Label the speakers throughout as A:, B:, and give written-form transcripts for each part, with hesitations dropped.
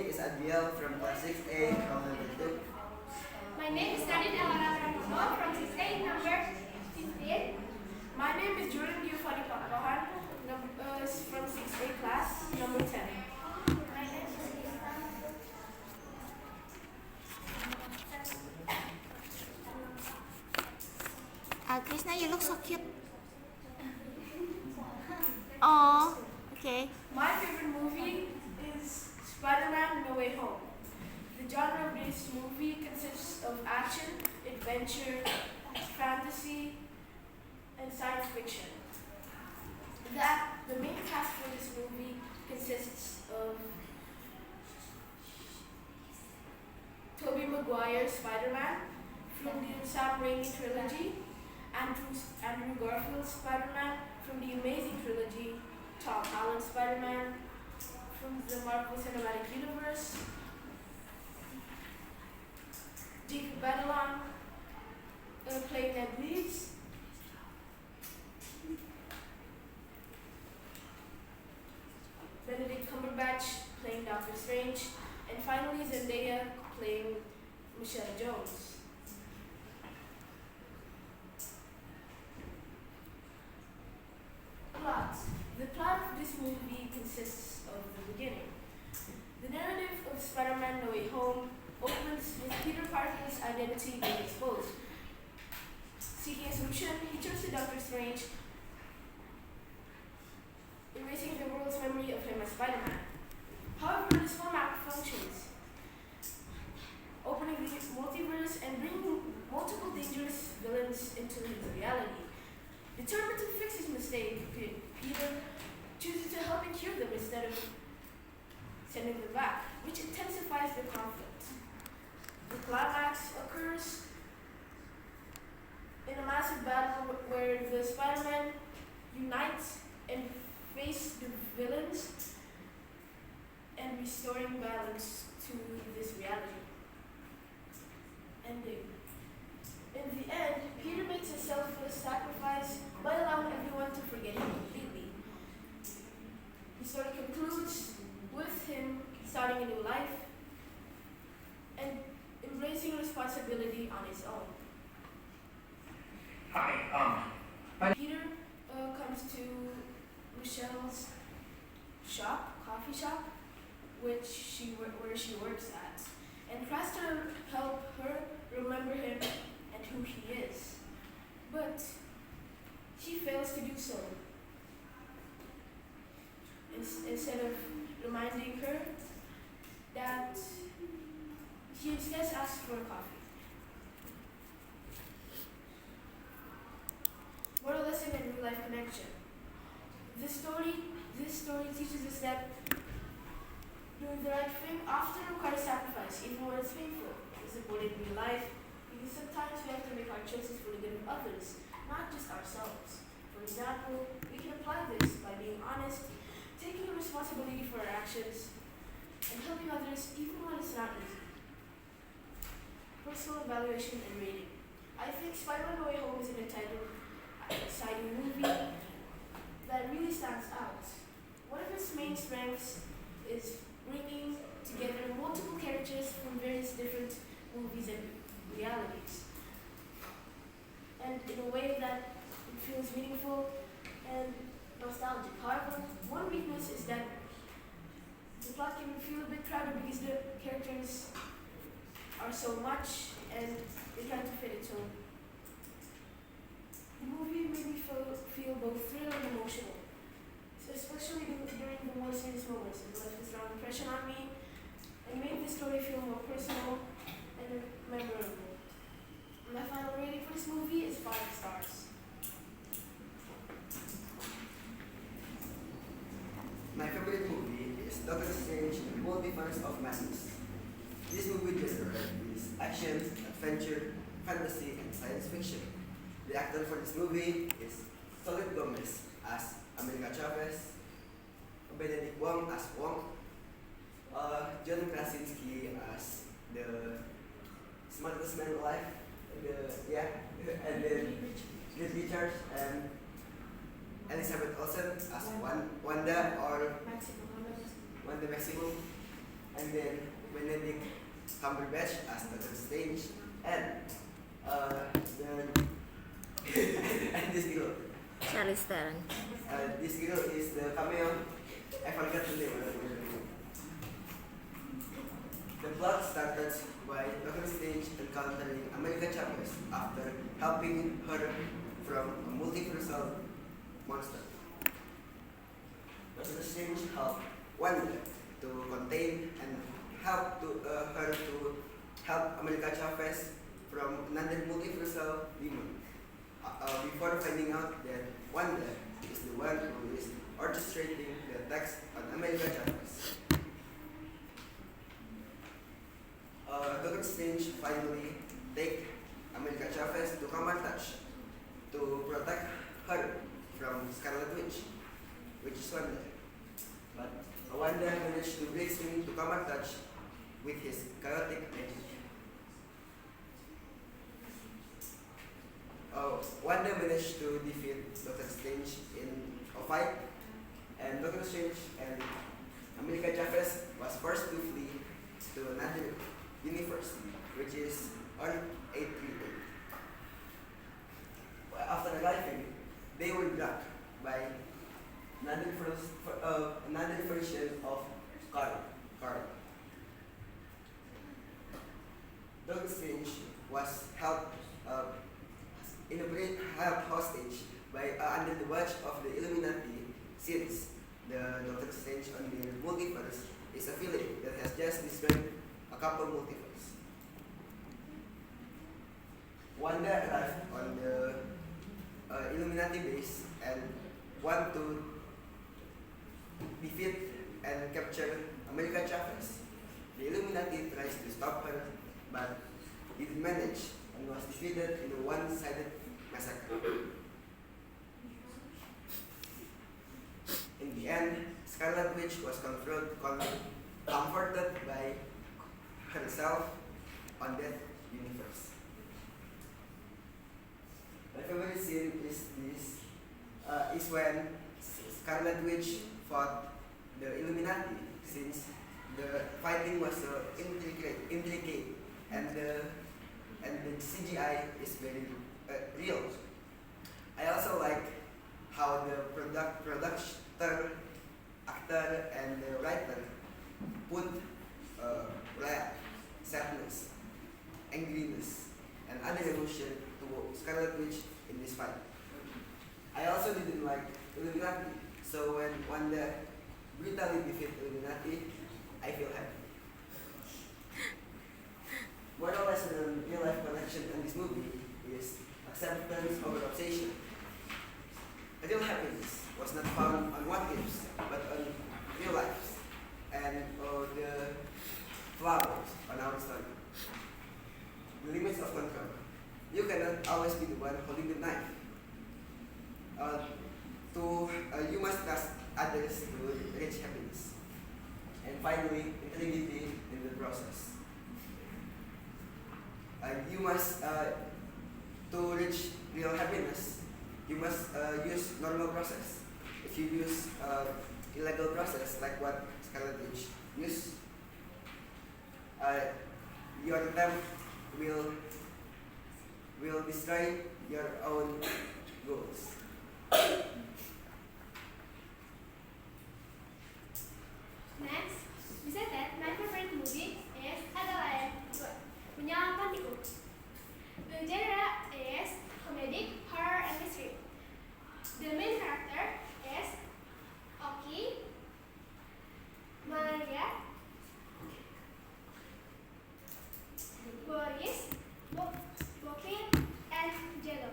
A: name is Adriel from class 6A, roll number 2.
B: My name is Nadine from 6A, number 58.
C: My name is Jordan Giovanni Papahan, from 6A class, number 10.
B: My name is Krishna.
D: Krishna, you look so cute. Oh, okay.
C: My favorite movie is Spider-Man No Way Home. The genre of this movie consists of action, adventure, fantasy, and science fiction. The main cast for this movie consists of Tobey Maguire Spider-Man from the Sam Raimi trilogy, Andrew Garfield Spider-Man from the Amazing trilogy, Tom Holland Spider-Man from the Marvel Cinematic Universe, Jacob Batalon playing Ned Leeds, Benedict Cumberbatch playing Doctor Strange, and finally Zendaya playing Michelle Jones. Plot. The plot of this movie consists of the beginning. The narrative of Spider-Man No Way Home opens with Peter Parker's identity being exposed. Seeking a solution, he turns to Doctor Strange, erasing the world's memory of him as Spider-Man. However, this film functions, opening the multiverse and bringing multiple dangerous villains into his reality. Determined to fix his mistake, Peter chooses to help and cure them instead of sending them back, which intensifies the conflict. The climax occurs in a massive battle where the Spider-Man unites and face the villains and restoring balance to this reality. Ending. In the end, Peter makes a selfless sacrifice by allowing everyone to forget him completely. The story concludes with him starting a new life and embracing responsibility on his own. Peter comes to Michelle's coffee shop, where she works at, and tries to help her remember him and who he is. But she fails to do so. Instead of reminding her that she instead asks for a coffee. Moral lesson and real life connection. This story teaches us that doing the right thing often requires sacrifice, even when it's painful. It's important in real life because sometimes we have to make our choices for the good of others, not just ourselves. For example, we can apply this by being honest, taking responsibility for our actions, and helping others even when it's not easy. Personal evaluation and rating. I think Spider-Man No Way Home is an exciting movie that really stands out. One of its main strengths is bringing together multiple characters from various different movies and realities, and in a way that it feels meaningful and nostalgic. However, one weakness is that the plot can feel a bit crowded because the characters are so much and they try to fit it. So the movie made me feel both thrilled and emotional, so especially during the more serious moments. It left a strong impression on me and made the story feel more personal and memorable. My final rating for this movie is 5 stars.
A: My favorite movie is Doctor Strange and the Multiverse of Madness. This movie genre is action, adventure, fantasy, and science fiction. The actor for this movie is Solid Gomez as America Chavez, Benedict Wong as Wong, John Krasinski as the smartest man alive, and then Reed Richards and Elizabeth Olsen as Wanda or Wanda Maximoff, and then Benedict Cumberbatch as Doctor Strange, and the and
D: Charlize Theron.
A: this girl is the cameo. I forgot the name. The plot started by Doctor Strange encountering America Chavez after helping her from a multiversal monster. Doctor Strange helped Wanda to contain and help to her to help America Chavez from another multiversal demon. Before finding out that Wanda is the one who is orchestrating the attacks on America Chavez. Doctor Strange finally take America Chavez to Touch to protect her from Scarlet Witch, which is Wanda. But Wanda managed to bring him to Touch with his chaotic magic. Wanda managed to defeat Doctor Strange in a fight, and Doctor Strange and America Chavez was forced to flee to another universe, which is Earth 838. After arriving, they were struck by another version of Carl. Doctor Strange was held held hostage by under the watch of the Illuminati, since the Doctor Strange on the multiverse is a villain that has just destroyed a couple multiverse. Wanda arrived on the Illuminati base and want to defeat and capture America Chavez. The Illuminati tries to stop her, but didn't manage and was defeated in a one-sided massacre. In the end, Scarlet Witch was comforted by herself on that universe. My favorite scene is when Scarlet Witch fought the Illuminati, since the fighting was so intricate and the CGI is very real. I also like how the producer, actor, and the writer put wrath, sadness, angriness, and other emotion to Scarlet Witch in this fight. I also didn't like Illuminati, so when Wanda brutally defeat Illuminati, I feel happy. Moral lesson on real life connection in this movie is acceptance over obsession. Real happiness was not found on what ifs, but on real lives and the flowers on our story. The limits of control. You cannot always be the one holding the knife. You must trust others to reach happiness. And finally, integrity in the process. You must, to reach real happiness, you must use normal process. If you use illegal process, like what Scarlet Witch used, your attempt will destroy your own goals.
B: Next, beside that, my favorite movie is Adriel, Menyenangkan Tikus. The genre is comedic, horror, and mystery. The main character is Oki, Maria, Boris, Bokin, and Jello.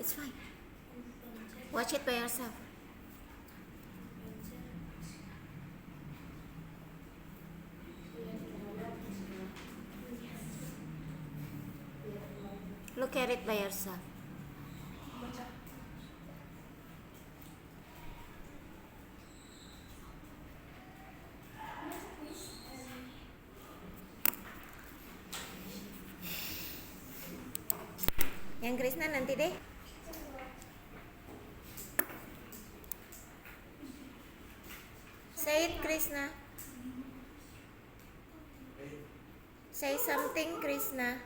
D: It's fine. Watch it by yourself. Look at it by yourself. Yang Krishna nanti deh. Say it, Krishna. Say something, Krishna.